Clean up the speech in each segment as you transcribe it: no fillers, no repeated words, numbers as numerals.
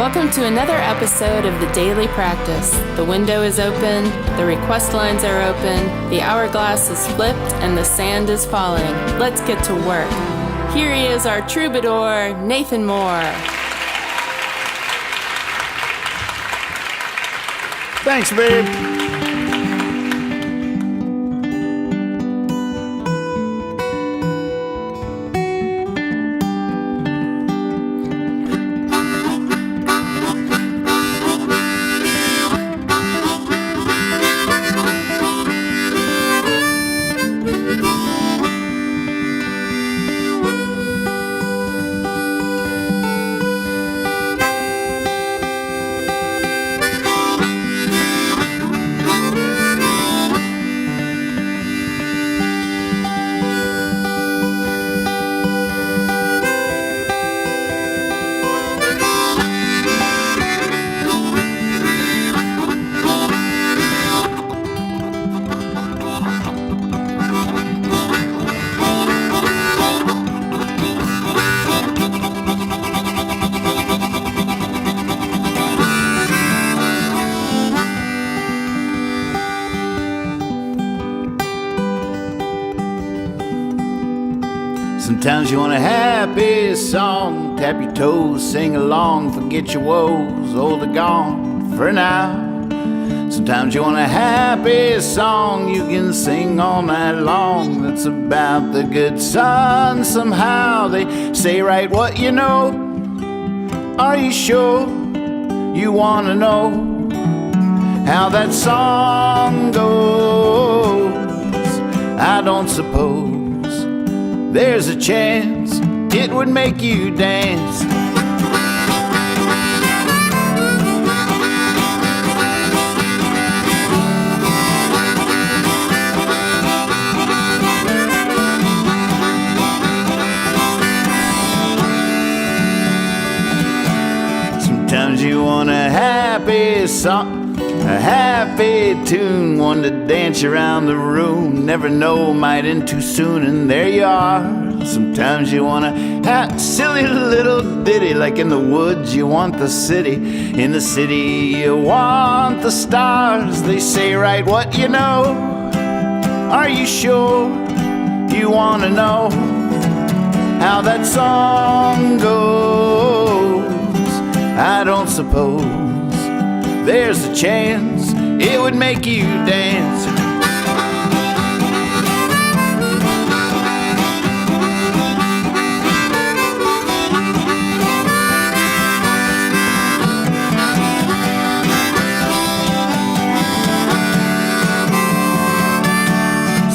Welcome to another episode of the Daily Practice. The window is open, the request lines are open, the hourglass is flipped, and the sand is falling. Let's get to work. Here he is, our troubadour, Nathan Moore. Thanks, babe. Sometimes you want a happy song, tap your toes, sing along, forget your woes, old are gone for now. Sometimes you want a happy song you can sing all night long, that's about the good sun. Somehow they say right what you know. Are you sure you want to know how that song goes? I don't suppose there's a chance it would make you dance. Sometimes you want a happy song, a happy tune, one to dance around the room, never know, might end too soon, and there you are. Sometimes you want a silly little ditty, like in the woods you want the city, in the city you want the stars. They say right what you know. Are you sure you want to know how that song goes? I don't suppose there's a chance it would make you dance.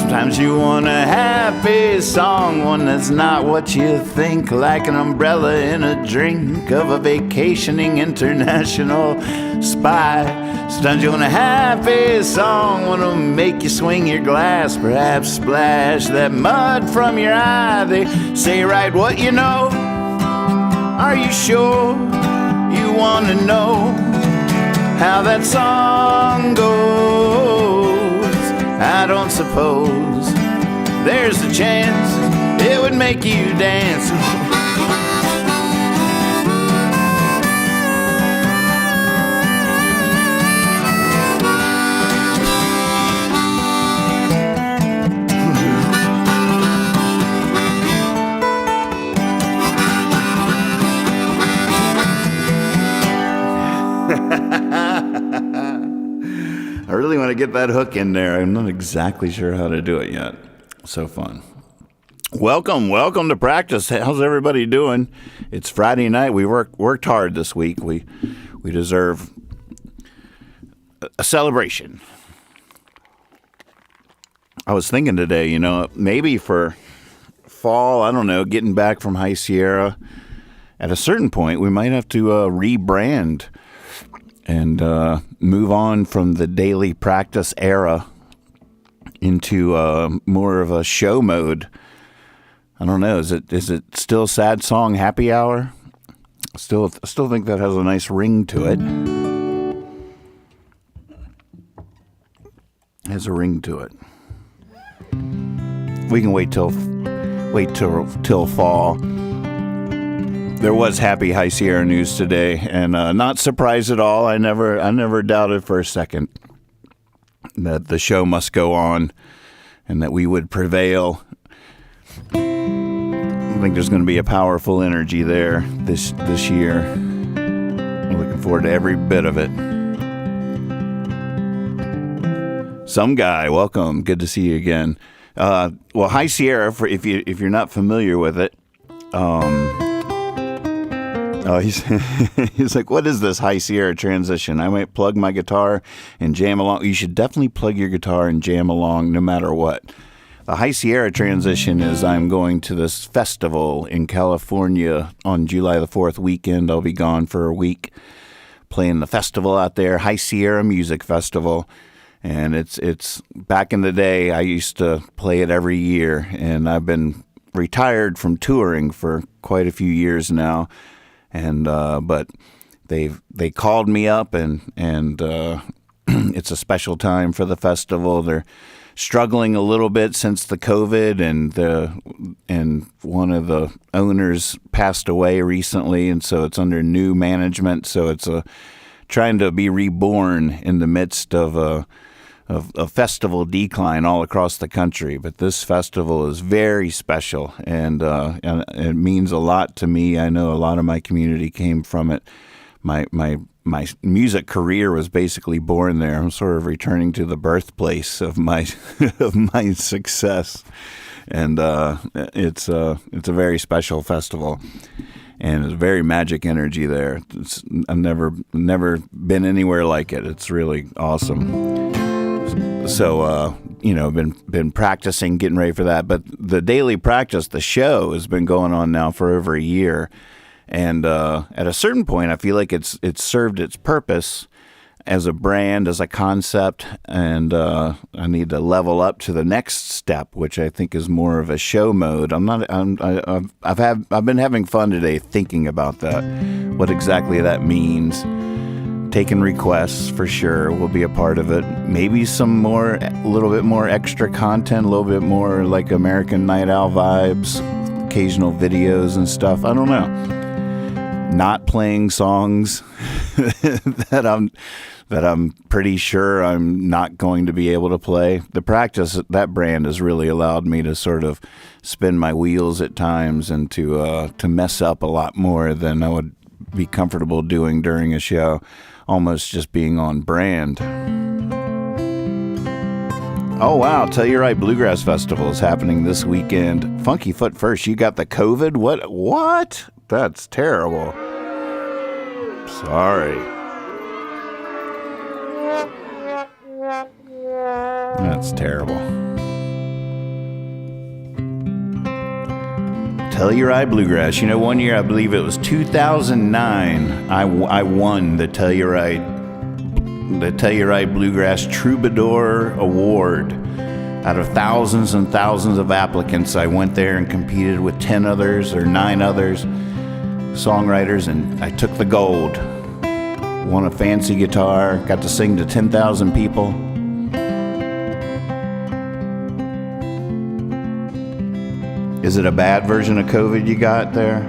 Sometimes you want a happy song, one that's not what you think, like an umbrella in a drink of a vacationing international spy. Sometimes you want a happy song, one to make you swing your glass, perhaps splash that mud from your eye. They say right what you know. Are you sure you want to know how that song goes? I don't suppose there's a chance it would make you dance. I really want to get that hook in there. I'm not exactly sure how to do it yet. So fun. Welcome to practice. How's everybody doing? It's Friday night. We worked hard this week. We deserve a celebration. I was thinking today, maybe for fall, I don't know, getting back from High Sierra, at a certain point, we might have to rebrand and move on from the daily practice era into more of a show mode. I don't know. Is it still Sad Song Happy Hour? Still think that has a nice ring to it. Has a ring to it. We can wait till fall. There was happy High Sierra news today, and not surprised at all. I never doubted for a second that the show must go on and that we would prevail. I think there's going to be a powerful energy there this year. I'm looking forward to every bit of it. Some guy, welcome. Good to see you again. Well, High Sierra, if you're not familiar with it, he's like, what is this High Sierra transition? I might plug my guitar and jam along. You should definitely plug your guitar and jam along no matter what. The High Sierra transition is I'm going to this festival in California on July the 4th weekend. I'll be gone for a week playing the festival out there, High Sierra Music Festival. And it's back in the day, I used to play it every year, and I've been retired from touring for quite a few years now. And but they called me up, and it's a special time for the festival. They're struggling a little bit since the COVID, and one of the owners passed away recently, and so it's under new management. So it's trying to be reborn in the midst of a festival decline all across the country. But this festival is very special, and it means a lot to me. I know a lot of my community came from it. My music career was basically born there. I'm sort of returning to the birthplace of my of my success, and it's a very special festival. And it's very magic energy there. I've never been anywhere like it. It's really awesome. So, been practicing, getting ready for that. But the daily practice, the show, has been going on now for over a year. And at a certain point, I feel like it's served its purpose as a brand, as a concept. And I need to level up to the next step, which I think is more of a show mode. I've been having fun today thinking about that, what exactly that means. Taking requests for sure will be a part of it. Maybe a little bit more extra content, a little bit more like American Night Owl vibes, occasional videos and stuff. I don't know. Not playing songs that I'm pretty sure I'm not going to be able to play. The practice, that brand has really allowed me to sort of spin my wheels at times and to mess up a lot more than I would be comfortable doing during a show. Almost just being on brand. Oh, wow. Telluride Bluegrass Festival is happening this weekend. Funky Foot First. You got the COVID? What? That's terrible. Sorry. That's terrible. Telluride Bluegrass. One year, I believe it was 2009, I won the Telluride Bluegrass Troubadour Award. Out of thousands and thousands of applicants, I went there and competed with 9 others, songwriters, and I took the gold. Won a fancy guitar, got to sing to 10,000 people. Is it a bad version of COVID you got there?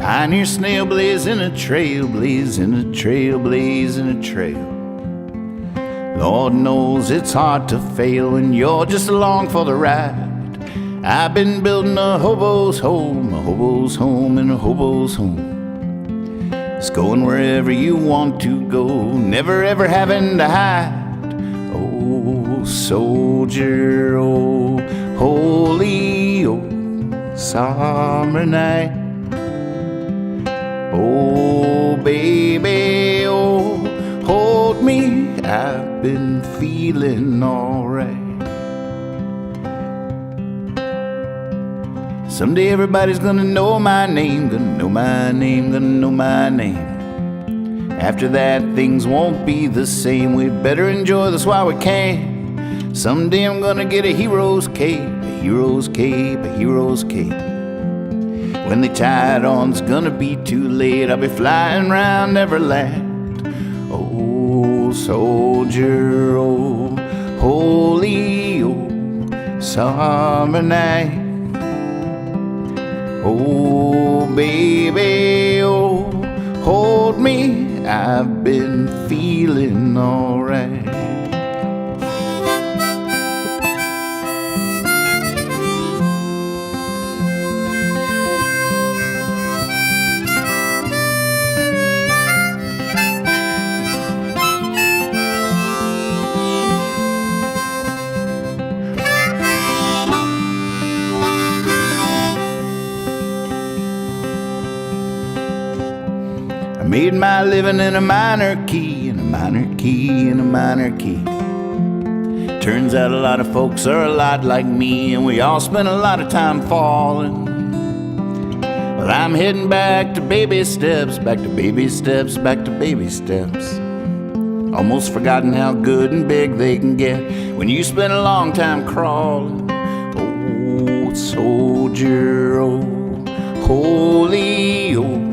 Pioneer snail blazing a trail, blazing a trail, blazing a trail. Lord knows it's hard to fail when you're just along for the ride. I've been building a hobo's home, a hobo's home, and a hobo's home. It's going wherever you want to go, never ever having to hide. Oh, soldier, oh, holy, oh, summer night. Oh, baby, oh, hold me, I've been feeling alright. Someday everybody's gonna know my name, gonna know my name, gonna know my name. After that, things won't be the same. We better enjoy this while we can. Someday I'm gonna get a hero's cape, a hero's cape, a hero's cape. When they tie it on, it's gonna be too late. I'll be flying round Neverland. old soldier, oh, holy old summer night. Oh, baby, oh, hold me, I've been feeling alright. Made my living in a minor key, in a minor key, in a minor key. Turns out a lot of folks are a lot like me, and we all spend a lot of time falling. But I'm heading back to baby steps, back to baby steps, back to baby steps. Almost forgotten how good and big they can get when you spend a long time crawling. Oh, soldier, oh, holy, oh,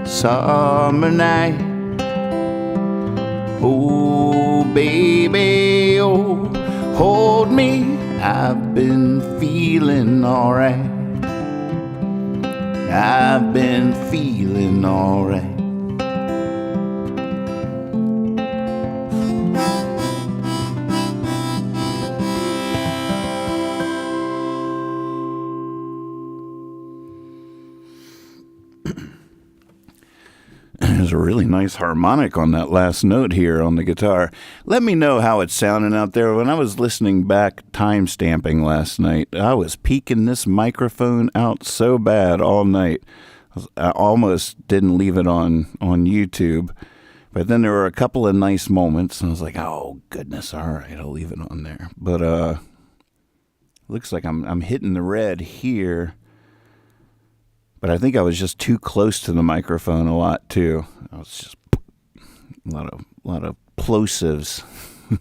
summer night. Oh, baby, oh, hold me, I've been feeling alright. I've been feeling alright. There's a really nice harmonic on that last note here on the guitar. Let me know how it's sounding out there. When I was listening back, time stamping last night, I was peeking this microphone out so bad all night. I almost didn't leave it on YouTube. But then there were a couple of nice moments, and I was like, oh, goodness, all right, I'll leave it on there. But looks like I'm hitting the red here. But I think I was just too close to the microphone a lot too. I was just a lot of plosives,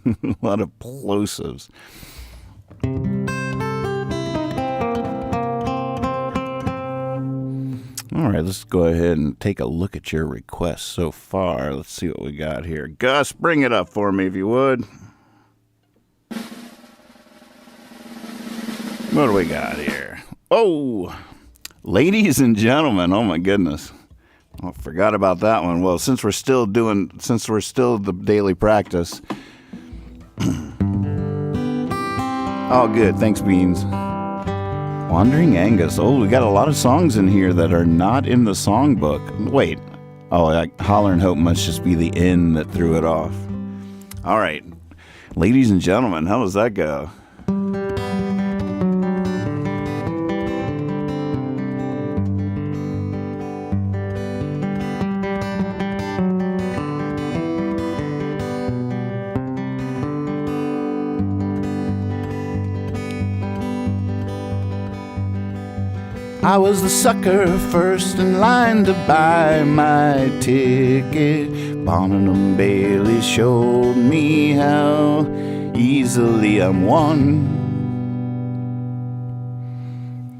a lot of plosives. All right, let's go ahead and take a look at your requests so far. Let's see what we got here. Gus, bring it up for me if you would. What do we got here? Oh. Ladies and gentlemen, oh my goodness. I forgot about that one. Well, since we're still the daily practice. Oh, good. Thanks, Beans. Wandering Aengus. Oh, we got a lot of songs in here that are not in the songbook. Wait. Oh, Holler and Hope must just be the N that threw it off. All right. Ladies and gentlemen, how does that go? I was the sucker first in line to buy my ticket. Barnum Bailey showed me how easily I'm won.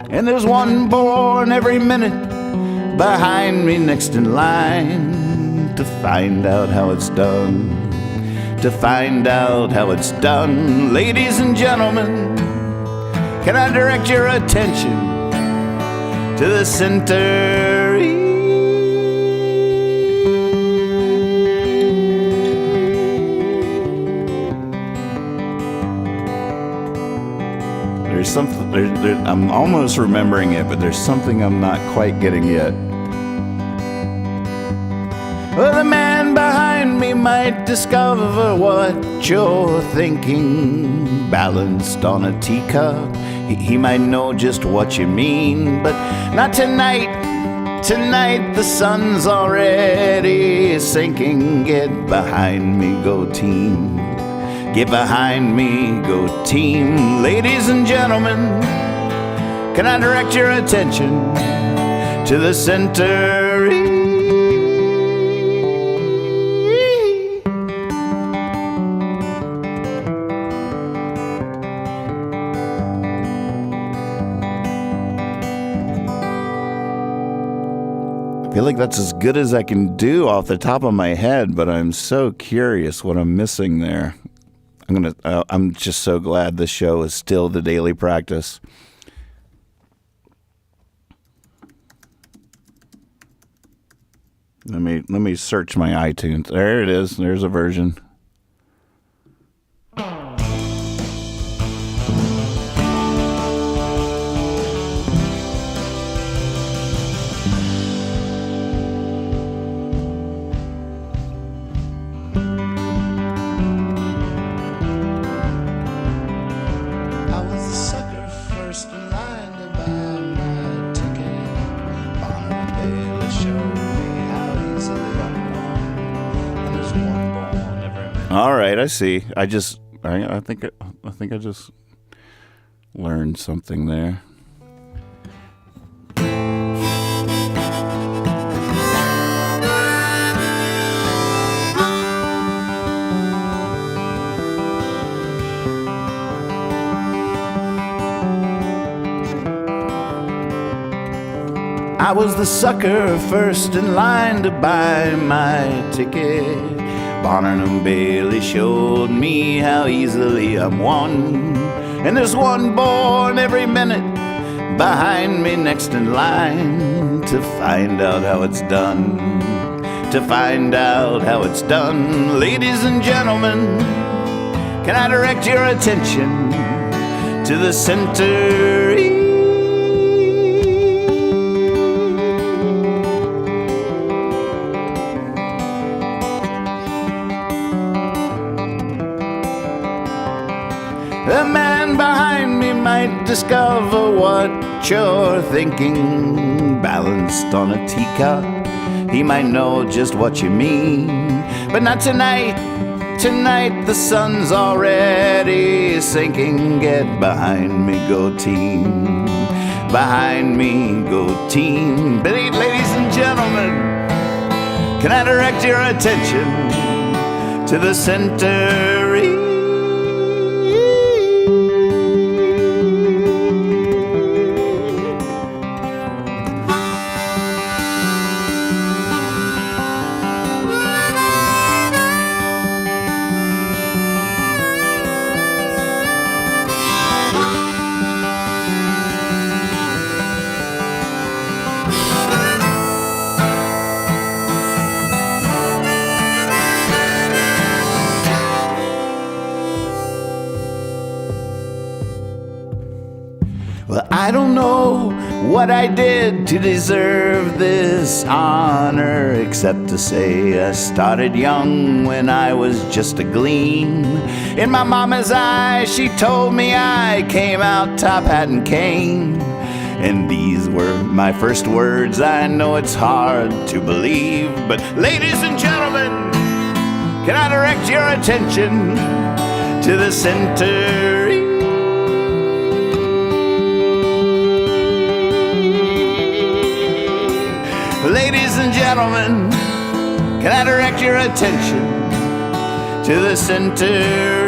And there's one born every minute behind me next in line to find out how it's done. To find out how it's done. Ladies and gentlemen, can I direct your attention to the center? There's something, I'm almost remembering it, but there's something I'm not quite getting yet. Well, the man behind me might discover what you're thinking. Balanced on a teacup, he might know just what you mean, but not tonight. Tonight the sun's already sinking. Get behind me, go team. Get behind me, go team. Ladies and gentlemen, can I direct your attention to the center? feel like that's as good as I can do off the top of my head, but I'm so curious what I'm missing there. I'm just so glad this show is still the daily practice. Let me search my iTunes. There it is. There's a version. All right, I see. I think I just learned something there. I was the sucker first in line to buy my ticket. Barnum Bailey showed me how easily I'm won. And there's one born every minute behind me next in line to find out how it's done. To find out how it's done. Ladies and gentlemen, can I direct your attention to the center? The man behind me might discover what you're thinking. Balanced on a teacup, he might know just what you mean. But not tonight. Tonight the sun's already sinking. Get behind me, go team. Behind me, go team. But ladies and gentlemen, can I direct your attention to the center? Well, I don't know what I did to deserve this honor, except to say I started young when I was just a gleam. In my mama's eyes, she told me I came out top hat and cane. And these were my first words. I know it's hard to believe, but ladies and gentlemen, can I direct your attention to the center? Ladies and gentlemen, can I direct your attention to the center?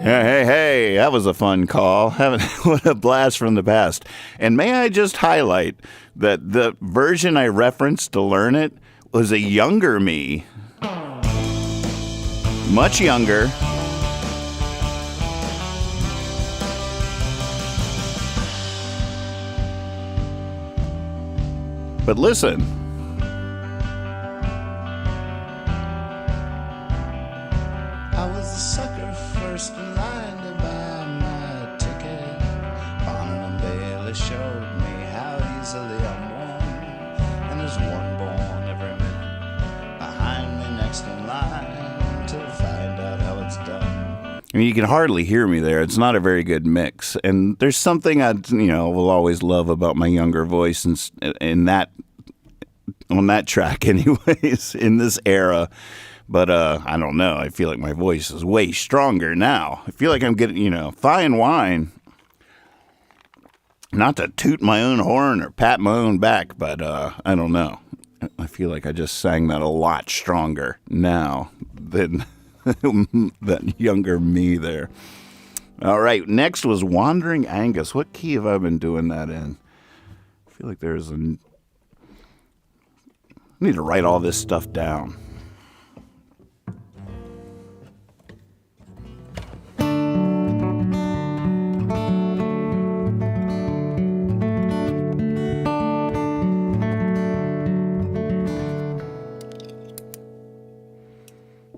Hey, that was a fun call. What a blast from the past. And may I just highlight that the version I referenced to learn it was a younger me. Much younger. But listen. I was the sucker first in line to buy my ticket. Barnum Bailey showed me how easily I'm won. And there's one born every minute behind me next in line to find out how it's done. I mean, you can hardly hear me there. It's not a very good mix. And there's something I, will always love about my younger voice in that, on that track anyways, in this era. But I don't know. I feel like my voice is way stronger now. I feel like I'm getting, fine wine. Not to toot my own horn or pat my own back, but I don't know. I feel like I just sang that a lot stronger now than that younger me there. All right, next was Wandering Aengus. What key have I been doing that in? I feel like I need to write all this stuff down.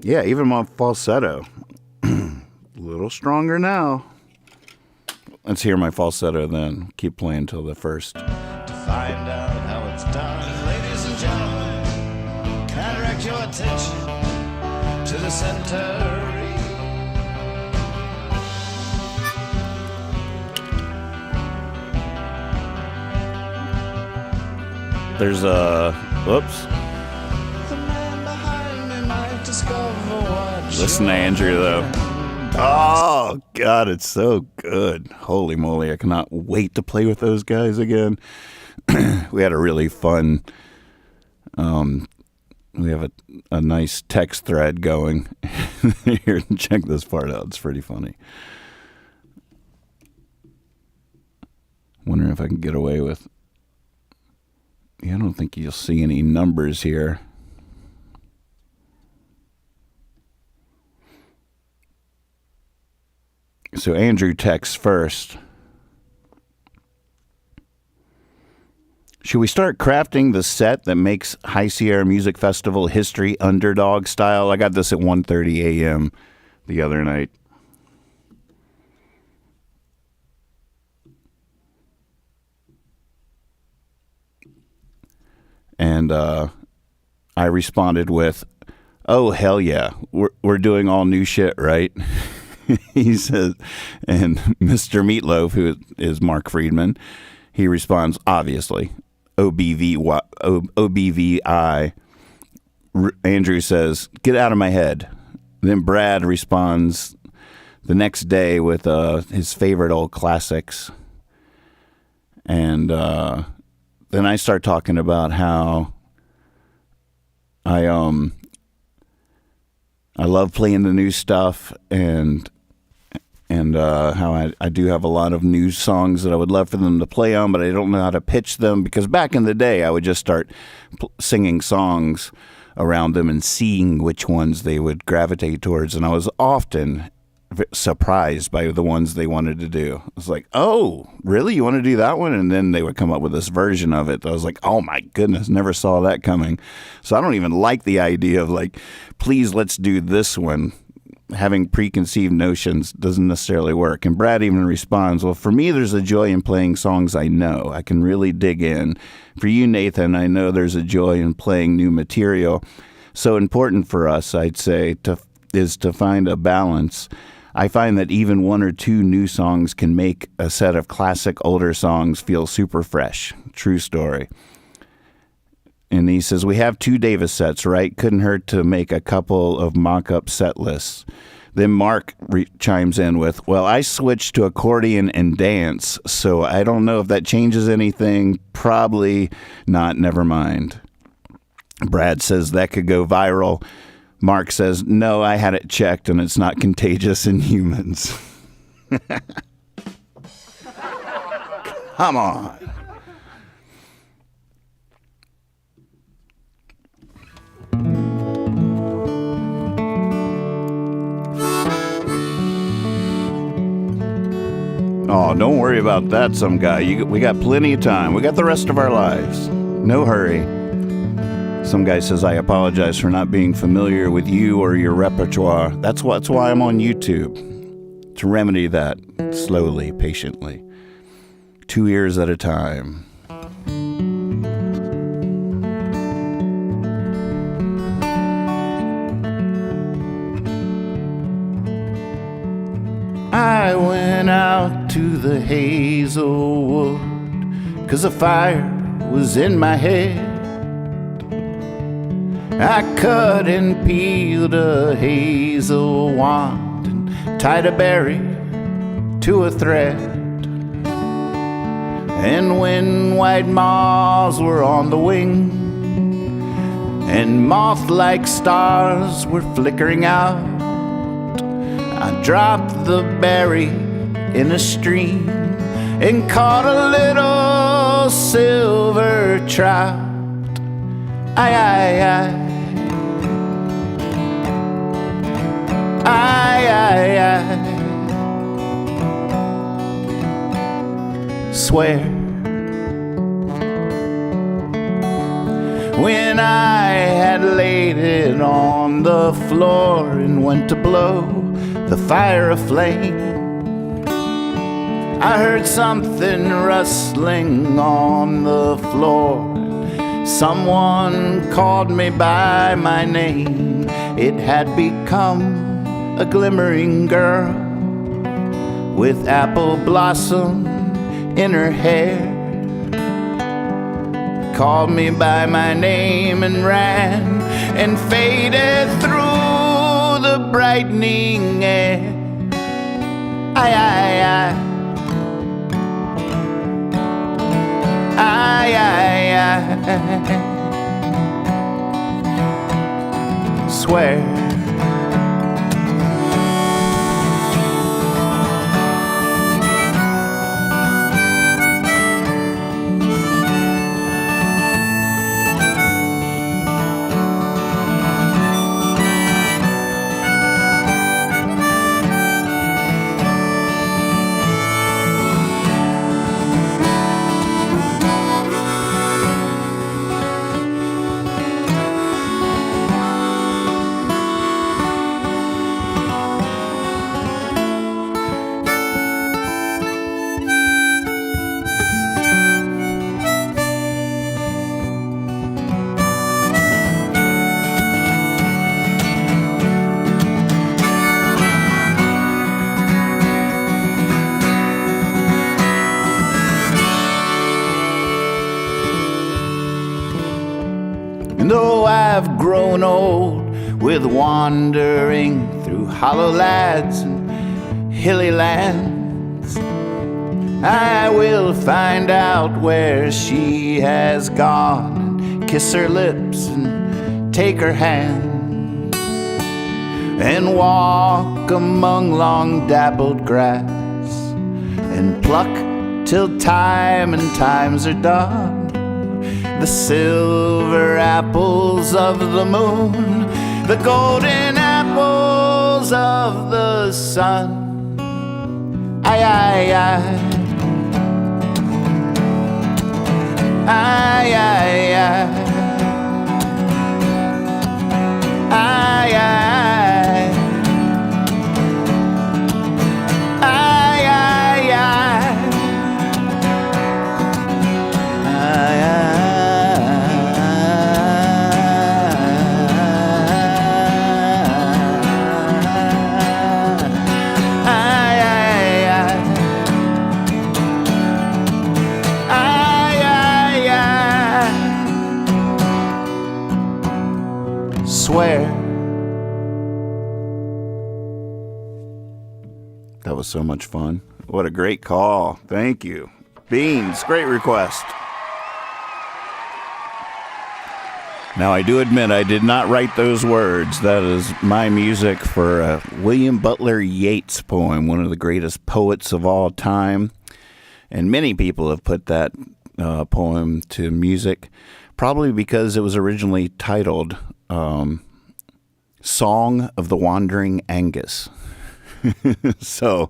Yeah, even my falsetto. A little stronger now. Let's hear my falsetto then. Keep playing till the first. To find out how it's done, ladies and gentlemen, can I direct your attention to the center? There's a... Whoops. Listen to Andrew, though. Oh, God, it's so good. Holy moly, I cannot wait to play with those guys again. We had a really fun... we have a nice text thread going. Here, check this part out. It's pretty funny. Wondering if I can get away with... Yeah, I don't think you'll see any numbers here. So Andrew texts first. Should we start crafting the set that makes High Sierra Music Festival history underdog style? I got this at 1:30 a.m. the other night. And I responded with, "Oh, hell yeah. We're doing all new shit, right?" He says, and Mr. Meatloaf, who is Mark Friedman, he responds, obviously, OBVI. Andrew says, get out of my head. Then Brad responds the next day with his favorite old classics. And then I start talking about how I love playing the new stuff and how I do have a lot of new songs that I would love for them to play on, but I don't know how to pitch them, because back in the day I would just start singing songs around them and seeing which ones they would gravitate towards, and I was often surprised by the ones they wanted to do. I was like, oh, really? You want to do that one? And then they would come up with this version of it. I was like, oh my goodness, never saw that coming. So I don't even like the idea of like, please, let's do this one. Having preconceived notions doesn't necessarily work. And Brad even responds, well, for me, there's a joy in playing songs I know. I can really dig in. For you, Nathan, I know there's a joy in playing new material. So important for us, I'd say, is to find a balance. I find that even one or two new songs can make a set of classic older songs feel super fresh. True story. And he says, we have 2 Davis sets, right? Couldn't hurt to make a couple of mock-up set lists. Then Mark chimes in with, well, I switched to accordion and dance, so I don't know if that changes anything. Probably not. Never mind. Brad says that could go viral. Mark says, no, I had it checked, and it's not contagious in humans. Come on. Oh, don't worry about that, some guy. We got plenty of time. We got the rest of our lives. No hurry. Some guy says, I apologize for not being familiar with you or your repertoire. That's why I'm on YouTube. To remedy that slowly, patiently. 2 years at a time. I went out to the hazelwood 'cause a fire was in my head. I cut and peeled a hazel wand and tied a berry to a thread. And when white moths were on the wing, and moth-like stars were flickering out. I dropped the berry in a stream and caught a little silver trout. Aye, aye, aye. Aye, aye, aye. Swear. When I had laid it on the floor and went to blow the fire aflame, I heard something rustling on the floor. Someone called me by my name. It had become a glimmering girl with apple blossom in her hair. Called me by my name and ran and faded through the brightening air. Aye, aye, aye. Aye, aye, aye. Swear. And though I've grown old with wandering through hollow lands and hilly lands, I will find out where she has gone and kiss her lips and take her hand and walk among long dappled grass and pluck till time and times are done the silver apples of the moon, the golden apples of the sun. Aye, aye, aye. Aye, aye, aye. Aye, aye. Aye, aye, aye. Swear. That was so much fun. What a great call. Thank you. Beans, great request. Now, I do admit I did not write those words. That is my music for a William Butler Yeats poem, one of the greatest poets of all time. And many people have put that poem to music, probably because it was originally titled Song of the Wandering Aengus. So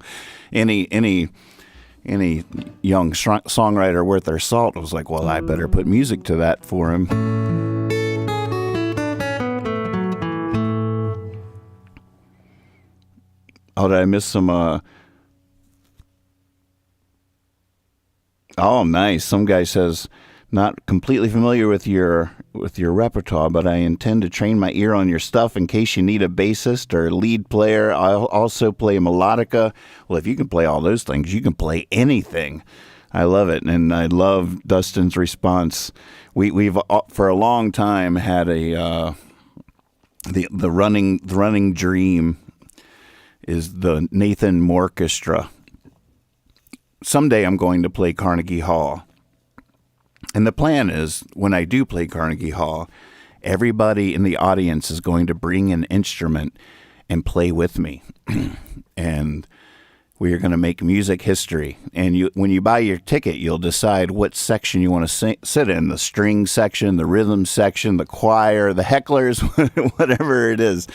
any young songwriter worth their salt was like, well, I better put music to that for him. Oh, did I miss some? Oh, nice. Some guy says, not completely familiar with your repertoire, but I intend to train my ear on your stuff in case you need a bassist or lead player. I'll also play melodica. Well, if you can play all those things, you can play anything. I love it, and I love Dustin's response. We've for a long time had the running dream is the Nathan Moorchestra. Someday I'm going to play Carnegie Hall. And the plan is, when I do play Carnegie Hall, everybody in the audience is going to bring an instrument and play with me. And we are going to make music history. And when you buy your ticket, you'll decide what section you want to sit in, the string section, the rhythm section, the choir, the hecklers, whatever it is.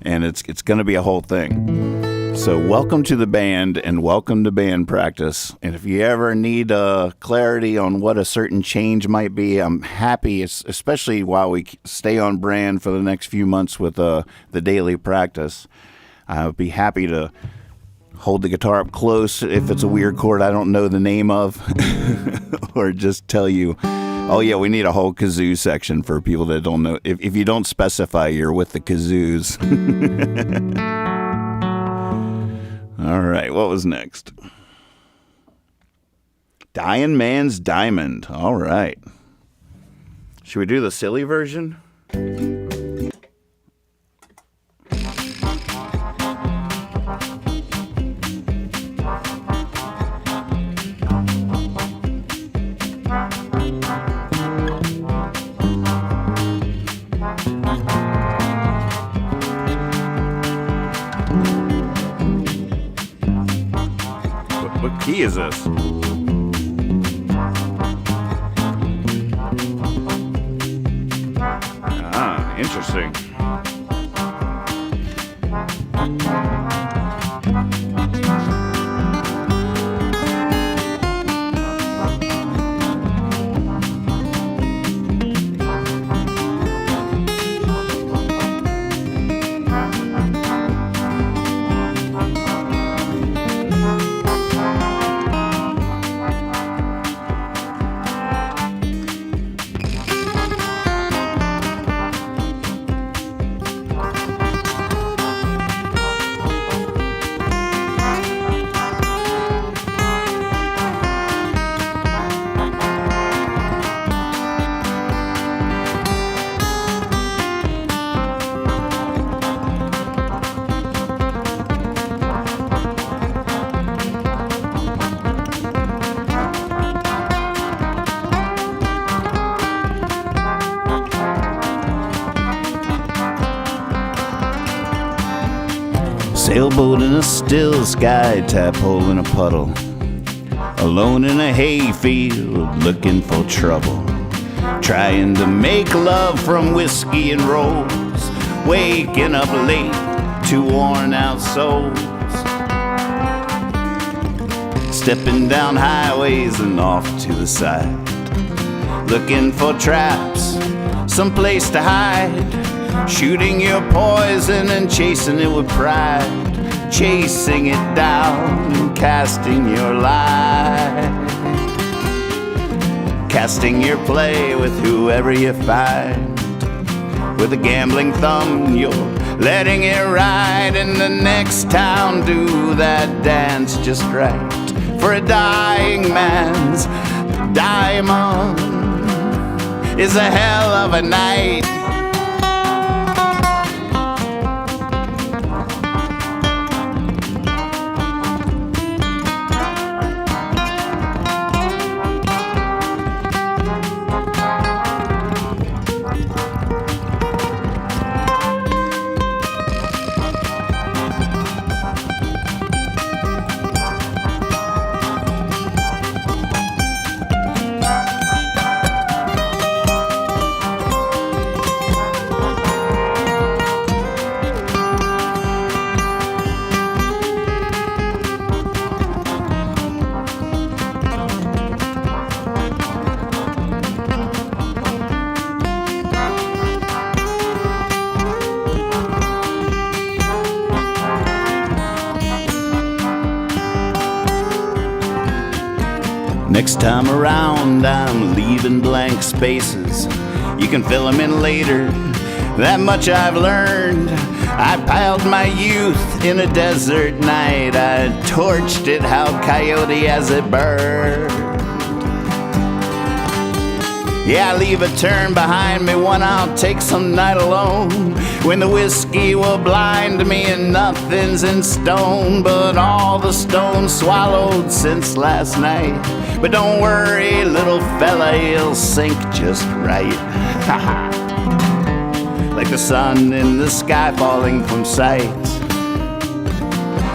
And it's going to be a whole thing. So welcome to the band and welcome to band practice. And if you ever need clarity on what a certain change might be, I'm happy, especially while we stay on brand for the next few months with the daily practice. I'll be happy to hold the guitar up close if it's a weird chord I don't know the name of, or just tell you, oh yeah, we need a whole kazoo section for people that don't know. If you don't specify, you're with the kazoos. All right, what was next? Dying Man's Diamond. All right. Should we do the silly version? What key is this? Ah, interesting. Sailboat in a still sky, tadpole in a puddle, alone in a hayfield, looking for trouble, trying to make love from whiskey and rolls, waking up late to worn out souls, stepping down highways and off to the side, looking for traps, someplace to hide, shooting your poison and chasing it with pride, chasing it down and casting your lie, casting your play with whoever you find. With a gambling thumb, you're letting it ride in the next town. Do that dance just right for a dying man's diamond. Is a hell of a night. Next time around, I'm leaving blank spaces. You can fill them in later. That much I've learned. I piled my youth in a desert night. I torched it how coyote as it burned. Yeah, I leave a turn behind me, one I'll take some night alone, when the whiskey will blind me and nothing's in stone but all the stones swallowed since last night. But don't worry, little fella, he'll sink just right. Ha ha. like the sun in the sky falling from sight.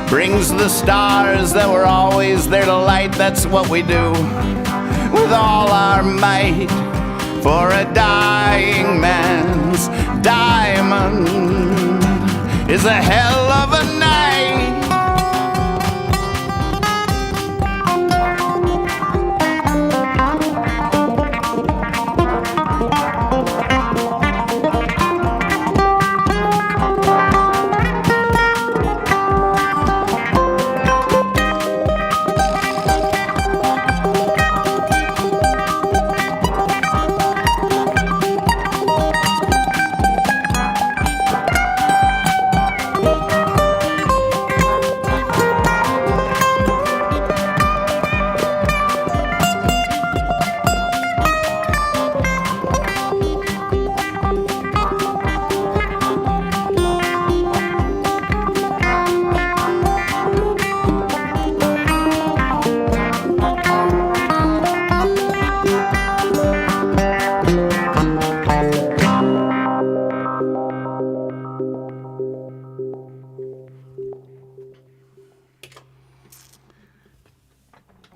Brings the stars that were always there to light. That's what we do with all our might. For a dying man's diamond is a hell of a night.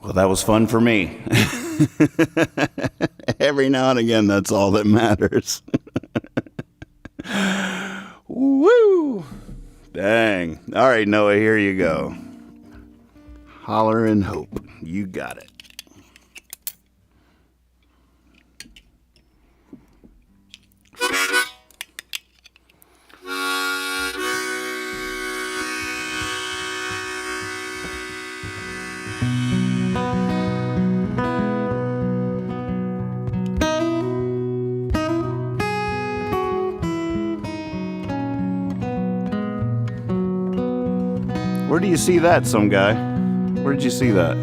Well, that was fun for me. Every now and again, that's all that matters. Woo! Dang. All right, Noah, here you go. Holler and Hope. You got it. Where do you see that, some guy? Where did you see that?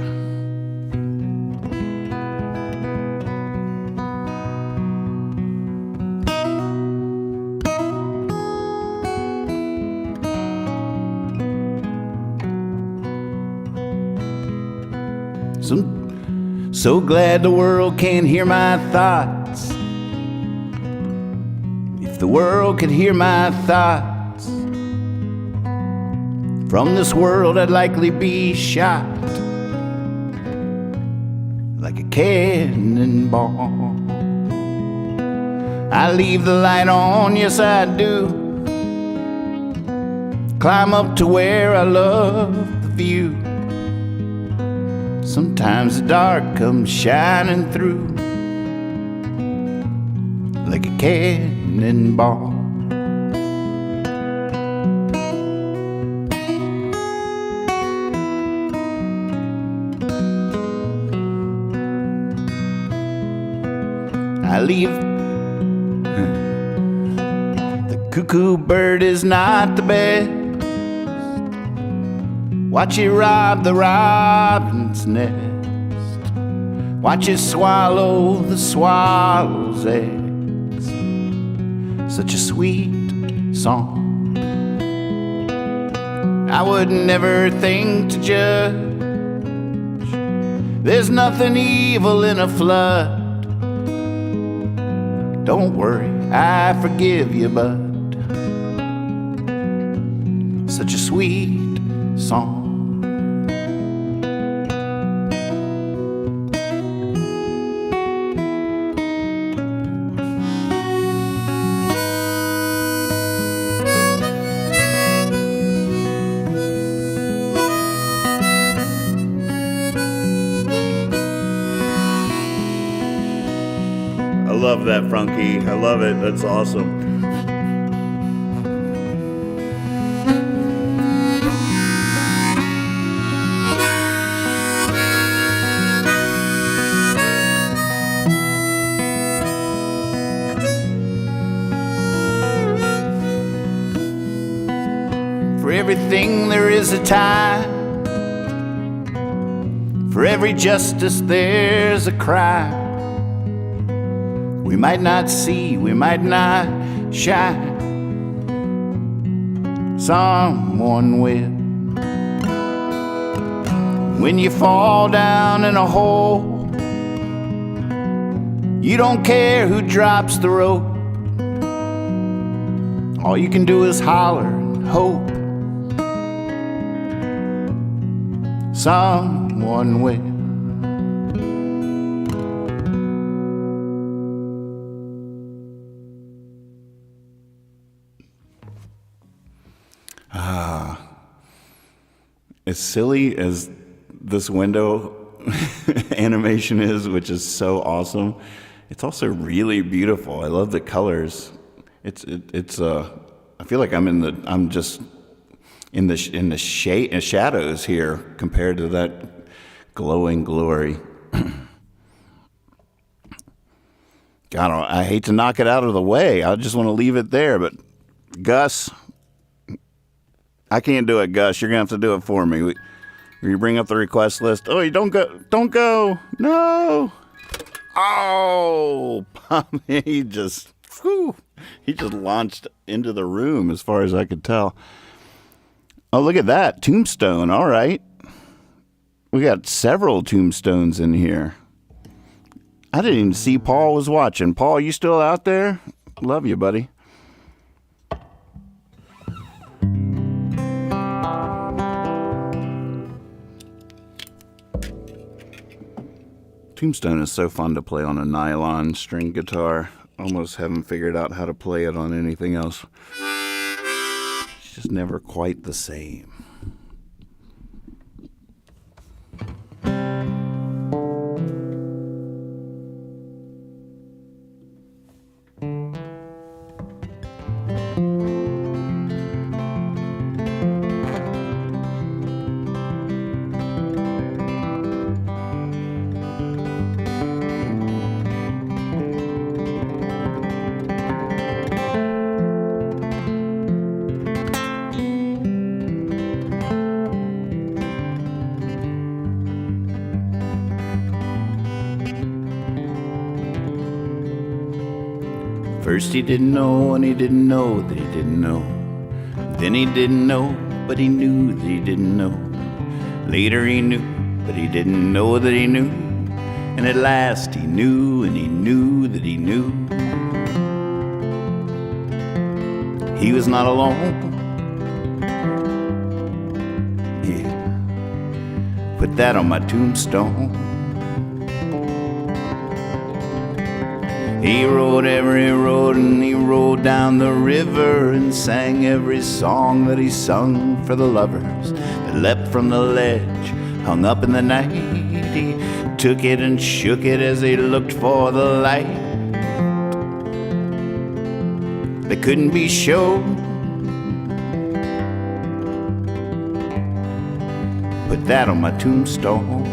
So glad the world can't hear my thoughts. If the world could hear my thoughts, from this world I'd likely be shot like a cannonball. I leave the light on, yes I do. Climb up to where I love the view. Sometimes the dark comes shining through like a cannonball. I leave. The cuckoo bird is not the best. Watch it rob the robin's nest. Watch it swallow the swallow's eggs. Such a sweet song. I would never think to judge. There's nothing evil in a flood. Don't worry, I forgive you, bud. Such a sweet song. I love that, Frankie. I love it. That's awesome. For everything there is a time. For every justice there's a crime. We might not see, we might not shine. Someone will. When you fall down in a hole, you don't care who drops the rope. all you can do is holler and hope someone will. As silly as this window animation is, which is so awesome, it's also really beautiful. I love the colors. It's I feel like I'm just in the shadows here compared to that glowing glory. God, I hate to knock it out of the way. I just want to leave it there, but Gus, I can't do it, Gus. You're going to have to do it for me. You bring up the request list. Oh, you don't go. Don't go. No. Oh, he just launched into the room as far as I could tell. Oh, look at that. Tombstone. All right. We got several tombstones in here. I didn't even see Paul was watching. Paul, you still out there? Love you, buddy. Tombstone is so fun to play on a nylon string guitar. Almost haven't figured out how to play it on anything else. It's just never quite the same. First he didn't know, and he didn't know that he didn't know. Then he didn't know, but he knew that he didn't know. Later he knew, but he didn't know that he knew. And at last he knew, and he knew that he knew. He was not alone. Yeah, put that on my tombstone. He rode every road and he rode down the river and sang every song that he sung for the lovers that leapt from the ledge, hung up in the night. He took it and shook it as he looked for the light that couldn't be shown. Put that on my tombstone.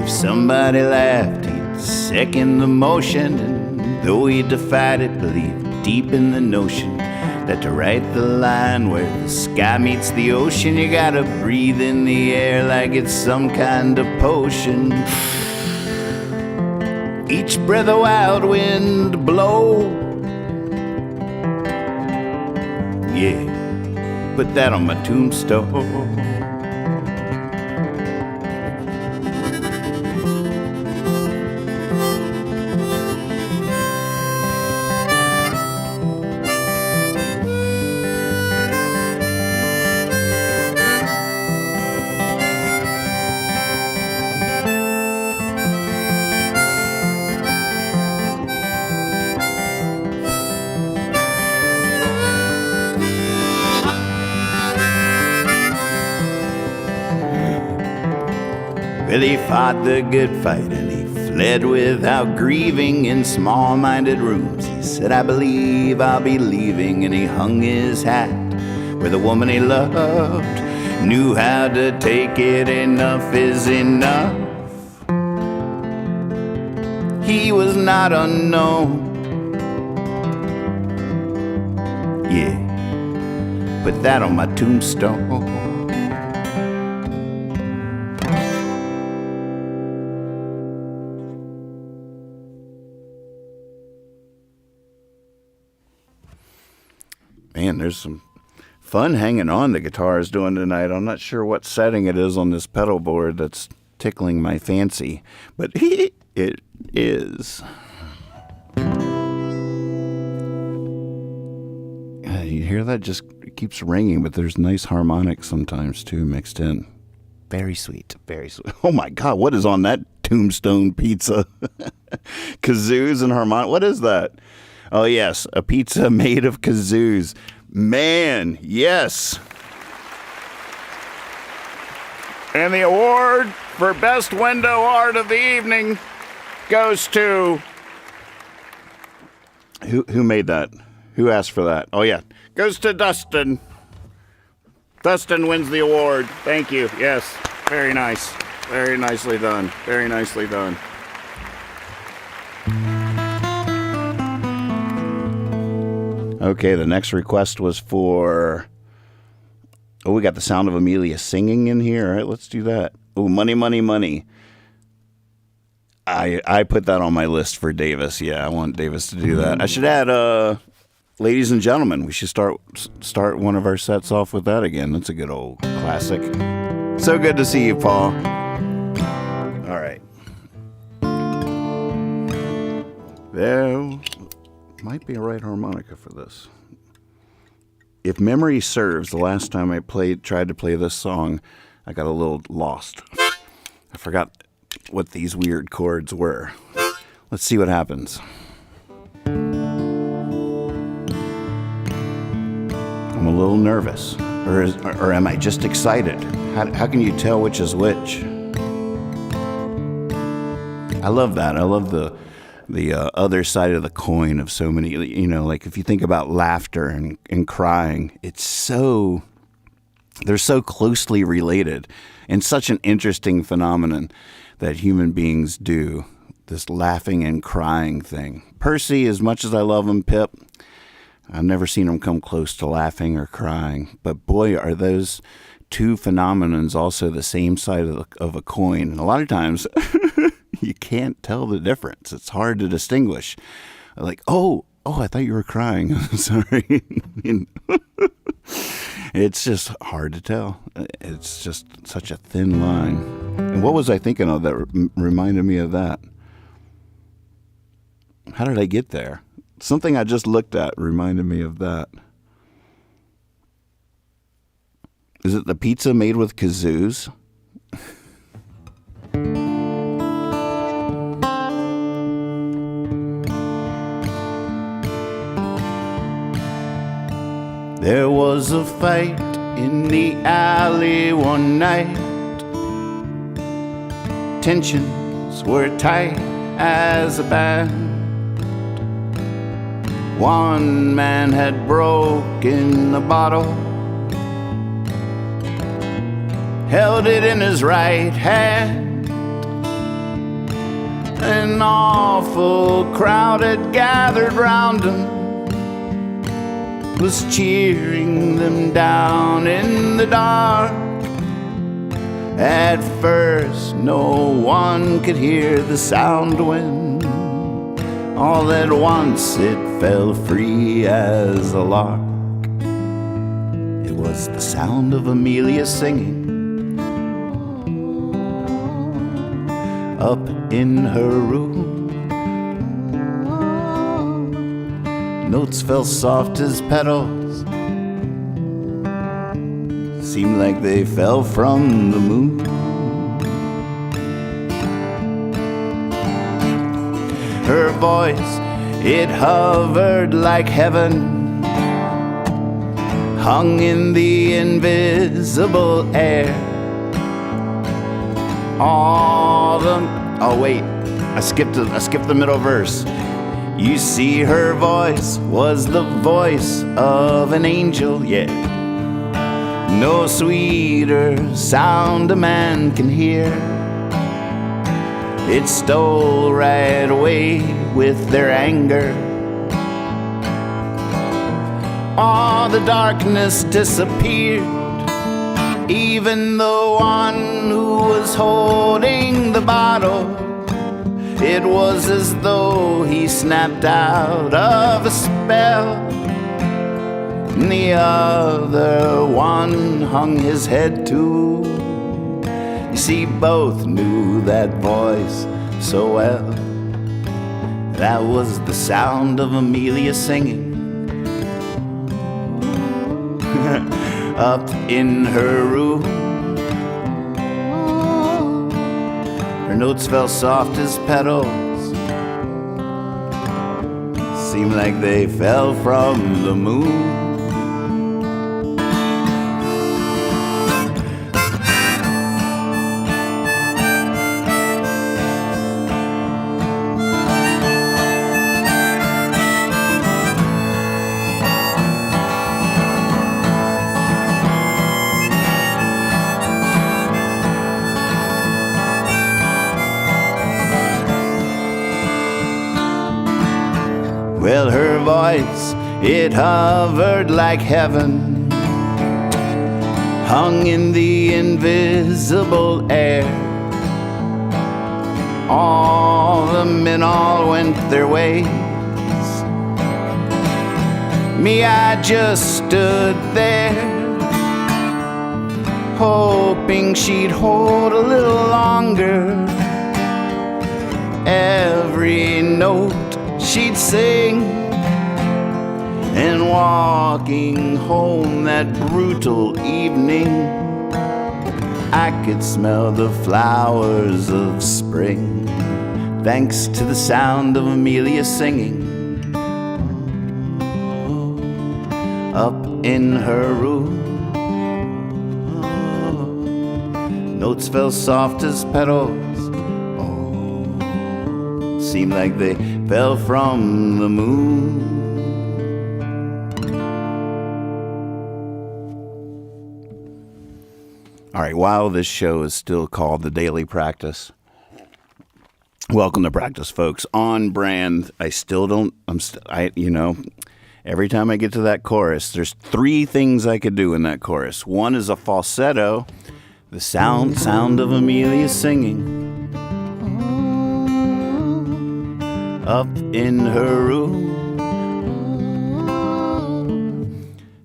Somebody laughed, he'd second the motion, and though he defied it, believed deep in the notion that to write the line where the sky meets the ocean, you gotta breathe in the air like it's some kind of potion. Each breath a wild wind blow. Yeah, put that on my tombstone. Well, he fought the good fight and he fled without grieving in small-minded rooms. He said, I believe I'll be leaving, and he hung his hat where the woman he loved knew how to take it. Enough is enough. He was not unknown. Yeah, put that on my tombstone. Man, there's some fun hanging on the guitar is doing tonight. I'm not sure what setting it is on this pedal board that's tickling my fancy, but it is. You hear that? Just it keeps ringing, but there's nice harmonics sometimes too mixed in. Very sweet, very sweet. Oh my God, what is on that Tombstone pizza? Kazoos and harmonic. What is that? Oh yes, a pizza made of kazoos. Man, yes. And the award for Best Window Art of the Evening goes to... Who made that? Who asked for that? Oh, yeah. Goes to Dustin. Dustin wins the award. Thank you. Yes. Very nice. Very nicely done. Very nicely done. Okay, the next request was for... Oh, we got the sound of Amelia singing in here. All right, let's do that. Oh, Money, Money, Money. I put that on my list for Davis. Yeah, I want Davis to do that. I should add, Ladies and Gentlemen. We should start one of our sets off with that again. That's a good old classic. So good to see you, Paul. All right. There might be a right harmonica for this. If memory serves, the last time I tried to play this song, I got a little lost. I forgot what these weird chords were. Let's see what happens. I'm a little nervous. Or am I just excited? How can you tell which is which? I love that. I love the other side of the coin of so many, like if you think about laughter and crying, they're so closely related and such an interesting phenomenon that human beings do, this laughing and crying thing. Percy, as much as I love him, Pip, I've never seen him come close to laughing or crying, but boy, are those two phenomenons also the same side of a coin. And a lot of times you can't tell the difference. It's hard to distinguish. Like, oh, I thought you were crying. Sorry. It's just hard to tell. It's just such a thin line. And what was I thinking of that reminded me of that? How did I get there? Something I just looked at reminded me of that. Is it the pizza made with kazoos? There was a fight in the alley one night. Tensions were tight as a band. One man had broken a bottle, held it in his right hand. An awful crowd had gathered round him, was cheering them down in the dark. At first no one could hear the sound when all at once it fell free as a lark. It was the sound of Amelia singing up in her room. Notes fell soft as petals, seemed like they fell from the moon. Her voice, it hovered like heaven, hung in the invisible air. I skipped the middle verse. You see, her voice was the voice of an angel, yeah. No sweeter sound a man can hear. It stole right away with their anger. All the darkness disappeared. Even the one who was holding the bottle, it was as though he snapped out of a spell. and the other one hung his head too. You see, both knew that voice so well. That was the sound of Amelia singing up in her room. Her notes fell soft as petals, seemed like they fell from the moon. Well, her voice, it hovered like heaven, hung in the invisible air. All the men all went their ways. Me, I just stood there, hoping she'd hold a little longer. Every note she'd sing, and walking home that brutal evening, I could smell the flowers of spring, thanks to the sound of Amelia singing up in her room. Notes fell soft as petals, seemed like they fell from the moon. All right, while this show is still called The Daily Practice, welcome to practice, folks. On brand. I still don't, every time I get to that chorus, there's 3 things I could do in that chorus. One is a falsetto, the sound of Amelia singing up in her room.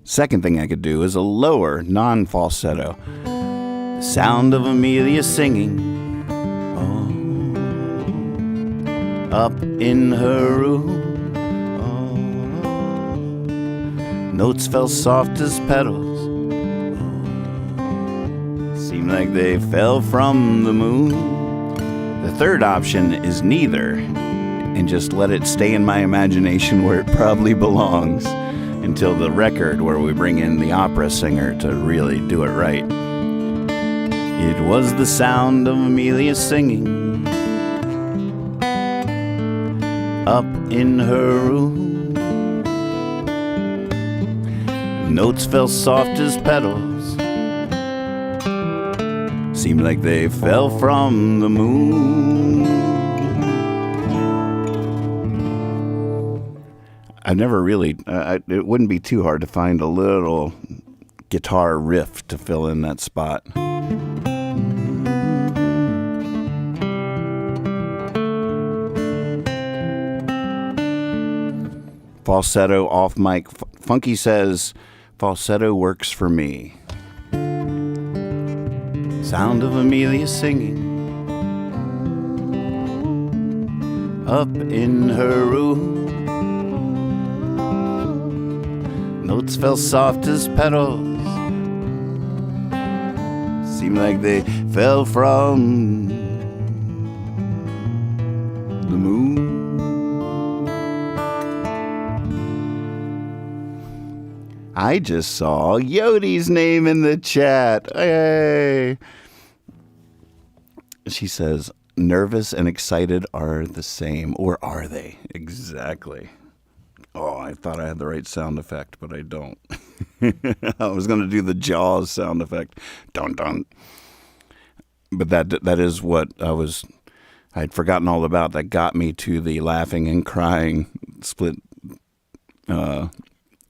Second thing I could do is a lower, non-falsetto, the sound of Amelia singing up in her room. Notes fell soft as petals, seemed like they fell from the moon. The third option is neither, and just let it stay in my imagination where it probably belongs until the record where we bring in the opera singer to really do it right. It was the sound of Amelia singing up in her room. Notes fell soft as petals, seemed like they fell from the moon. I never really, it wouldn't be too hard to find a little guitar riff to fill in that spot. Falsetto off mic. Funky says, falsetto works for me. Sound of Amelia singing up in her room. Notes fell soft as petals, seemed like they fell from the moon. I just saw Yodi's name in the chat. Hey! She says, nervous and excited are the same. Or are they? Exactly. Oh, I thought I had the right sound effect, but I don't. I was going to do the Jaws sound effect. Dun dun. But that is what I'd forgotten all about. That got me to the laughing and crying split,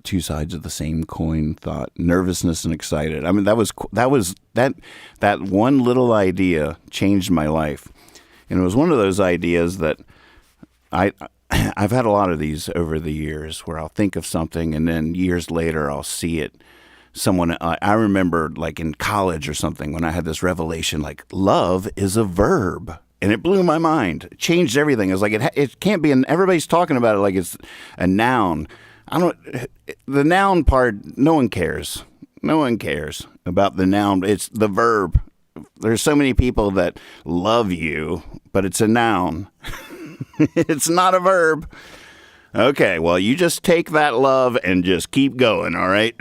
2 sides of the same coin thought. Nervousness and excited. I mean, that one little idea changed my life. And it was one of those ideas that I I've had a lot of these over the years where I'll think of something and then years later I'll see it. I remember like in college or something when I had this revelation, like love is a verb. And it blew my mind. It changed everything. It was like, it can't be, everybody's talking about it like it's a noun. The noun part, no one cares. No one cares about the noun. It's the verb. There's so many people that love you, but it's a noun. It's not a verb. Okay, well, you just take that love and just keep going, all right?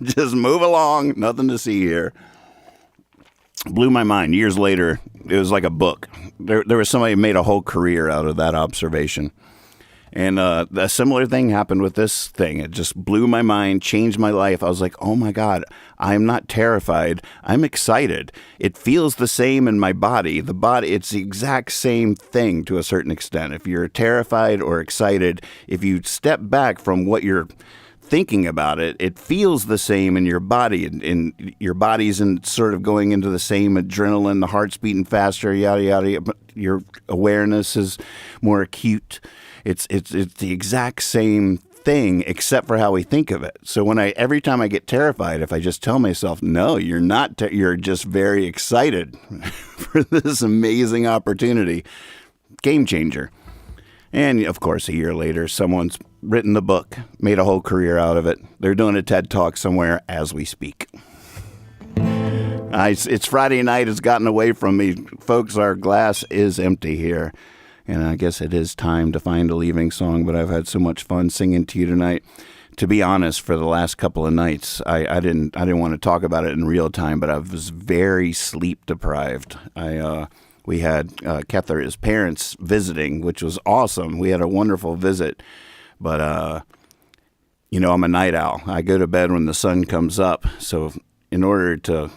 Just move along. Nothing to see here. Blew my mind. Years later, it was like a book. There was somebody who made a whole career out of that observation. And a similar thing happened with this thing. It just blew my mind, changed my life. I was like, oh my God, I'm not terrified. I'm excited. It feels the same in my body. It's the exact same thing to a certain extent. If you're terrified or excited, if you step back from what you're thinking about it, it feels the same in your body, and your body's sort of going into the same adrenaline, the heart's beating faster, yada, yada. But your awareness is more acute. It's the exact same thing except for how we think of it. So every time I get terrified, if I just tell myself, no, you're not, you're just very excited for this amazing opportunity, game changer. And of course, a year later, someone's written the book, made a whole career out of it. They're doing a TED Talk somewhere as we speak. It's Friday night. It's gotten away from me. Folks, our glass is empty here. And I guess it is time to find a leaving song, but I've had so much fun singing to you tonight. To be honest, for the last couple of nights, I didn't want to talk about it in real time, but I was very sleep deprived. We had Kether's parents visiting, which was awesome. We had a wonderful visit, but I'm a night owl. I go to bed when the sun comes up, so in order to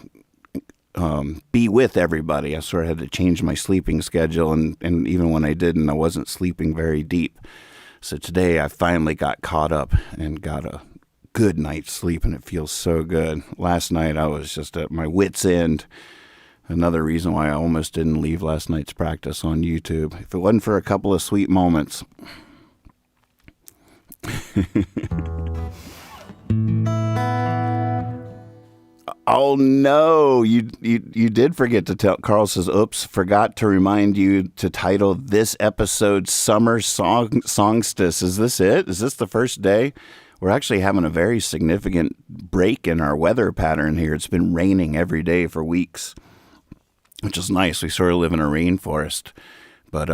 be with everybody, I sort of had to change my sleeping schedule, and even when I didn't, I wasn't sleeping very deep. So today I finally got caught up and got a good night's sleep, and it feels so good. Last night I was just at my wit's end. Another reason why I almost didn't leave last night's practice on YouTube. If it wasn't for a couple of sweet moments. Oh no, you did forget to tell. Carl says, oops, forgot to remind you to title this episode Summer Songstice. Is this it? Is this the first day? We're actually having a very significant break in our weather pattern here. It's been raining every day for weeks, which is nice. We sort of live in a rainforest. But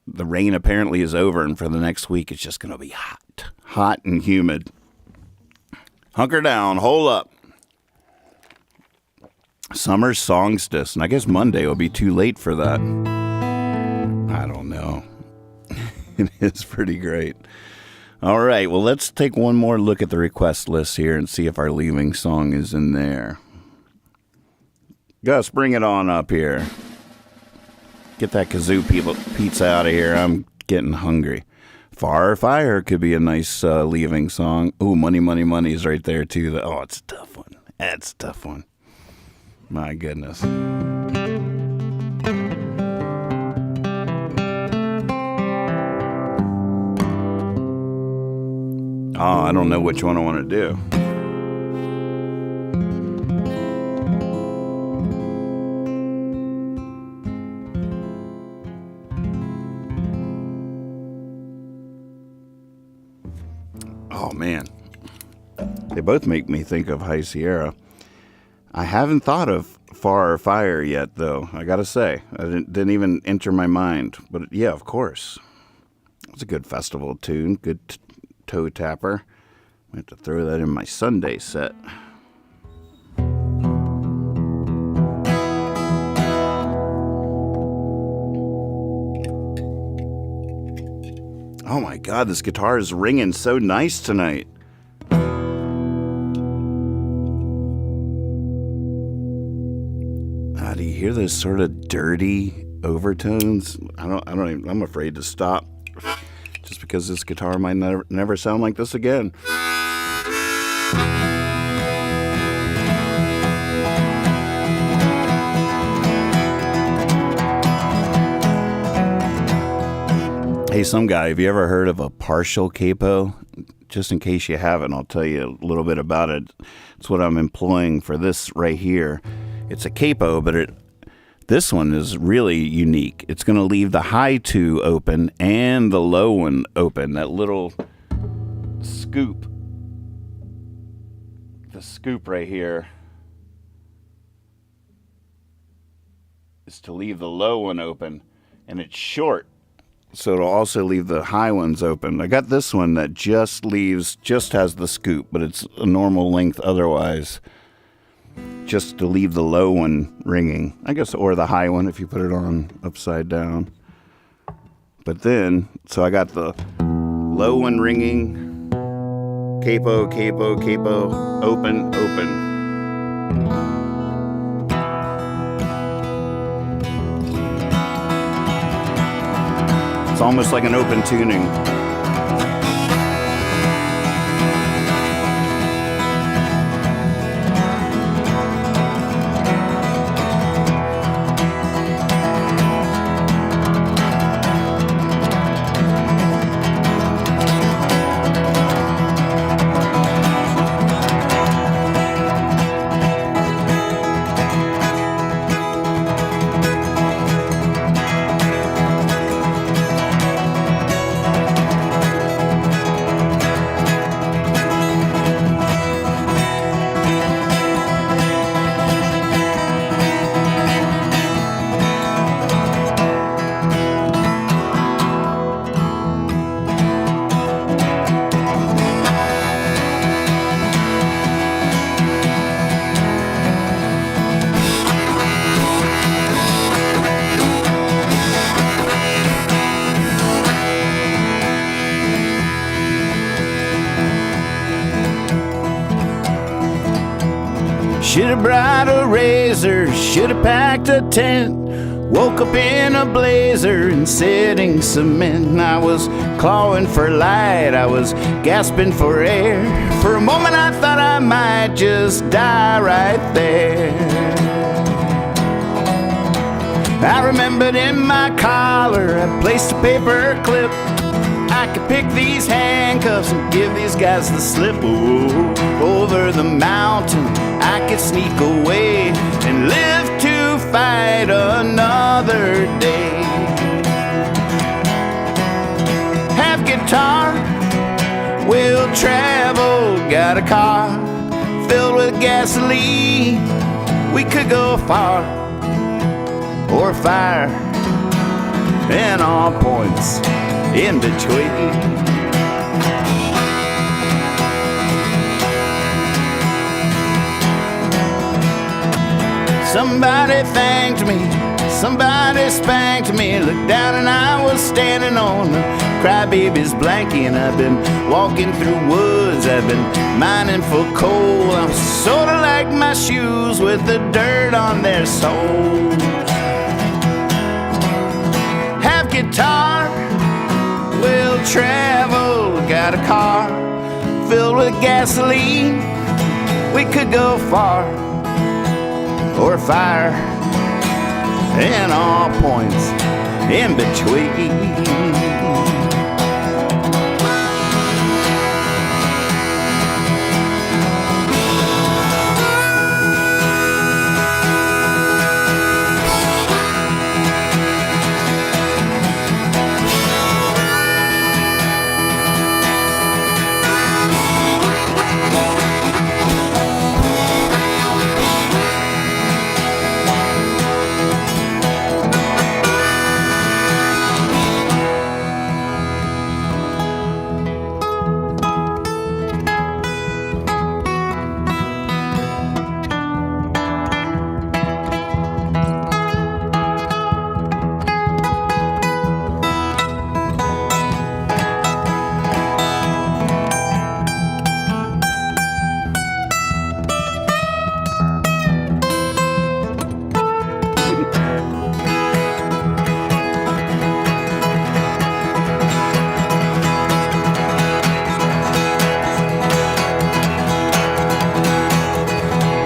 the rain apparently is over, and for the next week, it's just going to be hot and humid. Hunker down, hole up. Summer Songstice, and I guess Monday will be too late for that. I don't know. It is pretty great. All right, well, let's take one more look at the request list here and see if our leaving song is in there. Gus, bring it on up here. Get that Kazoo pizza out of here. I'm getting hungry. Far Fire could be a nice leaving song. Ooh, Money, Money, Money is right there, too. Oh, it's a tough one. That's a tough one. My goodness. Oh, I don't know which one I want to do. Oh, man. They both make me think of High Sierra. I haven't thought of Far Fire yet, though. I gotta say, I didn't even enter my mind. But yeah, of course, it's a good festival tune, good toe tapper. I have to throw that in my Sunday set. Oh my God, this guitar is ringing so nice tonight. Do you hear those sort of dirty overtones? I'm afraid to stop just because this guitar might never sound like this again. Hey, some guy, have you ever heard of a partial capo? Just in case you haven't, I'll tell you a little bit about it. It's what I'm employing for this right here. It's a capo, but this one is really unique. It's going to leave the high 2 open and the low one open. That little scoop, the scoop right here, is to leave the low one open, and it's short, so it'll also leave the high ones open. I got this one that just has the scoop, but it's a normal length otherwise, just to leave the low one ringing, I guess, or the high one if you put it on upside down. But then, so I got the low one ringing, capo, capo, capo, open, open. It's almost like an open tuning. Should've brought a razor, should've packed a tent. Woke up in a blazer and setting cement. I was clawing for light, I was gasping for air. For a moment I thought I might just die right there. I remembered in my collar I placed a paper clip. I could pick these handcuffs and give these guys the slip. Ooh, over the mountain I could sneak away and live to fight another day. Have guitar, we'll travel. Got a car filled with gasoline. We could go far or fire, and all points in between. Somebody thanked me, somebody spanked me. Looked down and I was standing on the crybaby's blankie. And I've been walking through woods, I've been mining for coal. I'm sorta like my shoes with the dirt on their soles. Have guitar, we'll travel. Got a car filled with gasoline. We could go far or fire, and all points in between.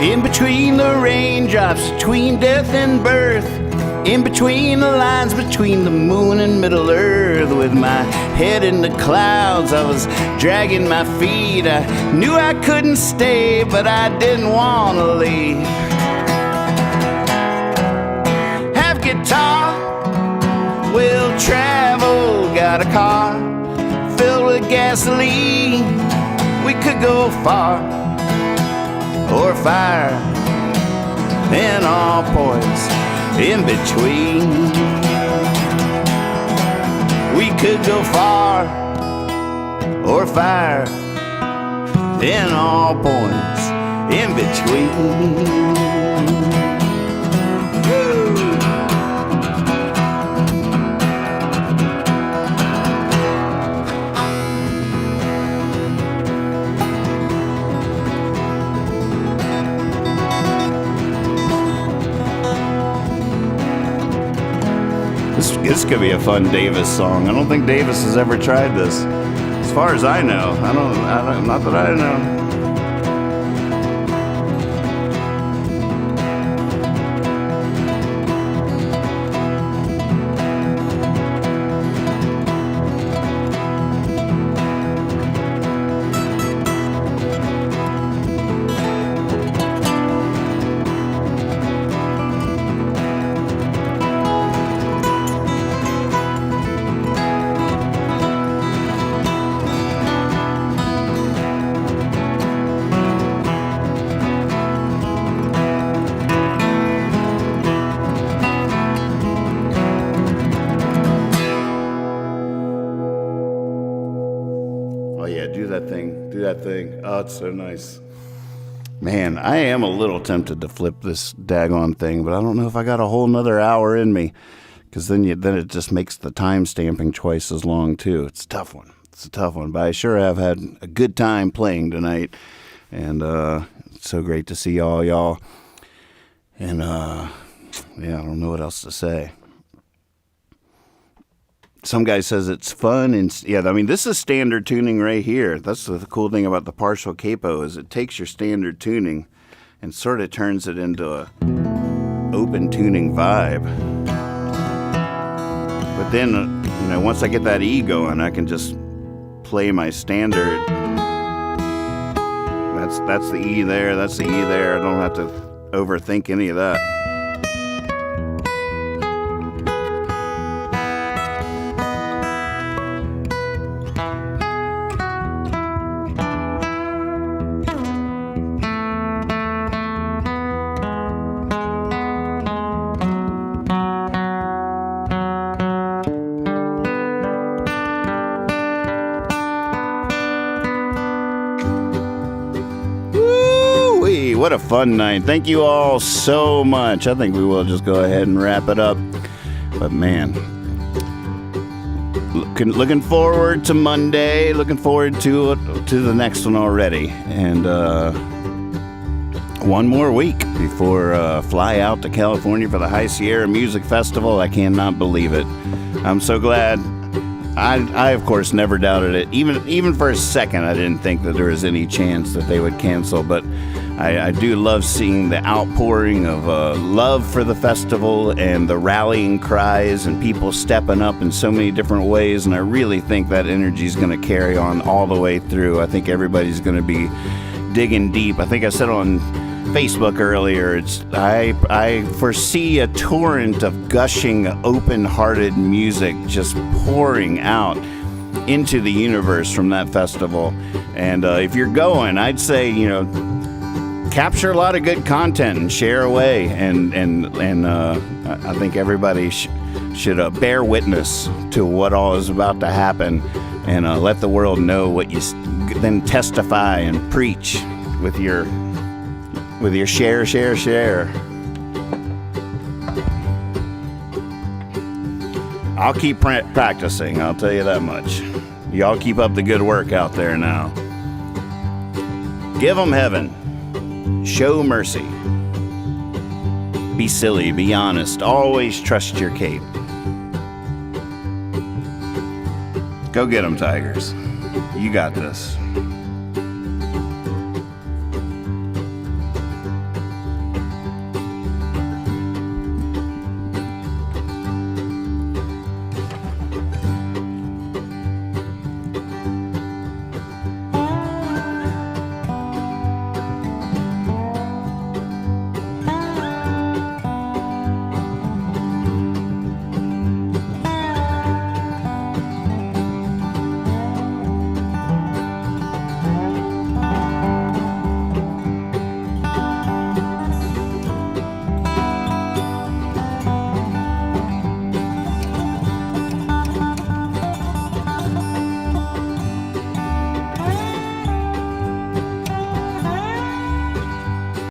In between the raindrops, between death and birth, In between the lines between the moon and Middle Earth, with my head in the clouds, I was dragging my feet. I knew I couldn't stay, but I didn't want to leave. Have guitar, we'll travel, got a car filled with gasoline. We could go far or fire, and all points in between. We could go far or fire, in all points in between. This could be a fun Davis song. I don't think Davis has ever tried this. As far as I know. I don't, not that I know. Oh, it's so nice. Man, I am a little tempted to flip this daggone thing, but I don't know if I got a whole nother hour in me, because then it just makes the time stamping twice as long, too. It's a tough one. But I sure have had a good time playing tonight, and it's so great to see all y'all. And, yeah, I don't know what else to say. Some guy says it's fun, and yeah, I mean, this is standard tuning right here. That's the cool thing about the partial capo, is it takes your standard tuning and sort of turns it into a open tuning vibe. But then, once I get that E going, I can just play my standard. That's the E there, that's the E there. I don't have to overthink any of that. What a fun night. Thank you all so much. I think we will just go ahead and wrap it up. But man, looking forward to Monday. Looking forward to the next one already. And one more week before fly out to California for the High Sierra Music Festival. I cannot believe it. I'm so glad. I of course never doubted it. Even for a second, I didn't think that there was any chance that they would cancel. But I do love seeing the outpouring of love for the festival and the rallying cries and people stepping up in so many different ways. And I really think that energy is going to carry on all the way through. I think everybody's going to be digging deep. I think I said on Facebook earlier, I foresee a torrent of gushing, open-hearted music just pouring out into the universe from that festival. And if you're going, I'd say, capture a lot of good content and share away. And I think everybody should bear witness to what all is about to happen, and let the world know what you then testify and preach with your share. I'll keep practicing, I'll tell you that much. Y'all keep up the good work out there now. Give them heaven. Show mercy. Be silly, be honest. Always trust your cape. Go get them, Tigers. You got this.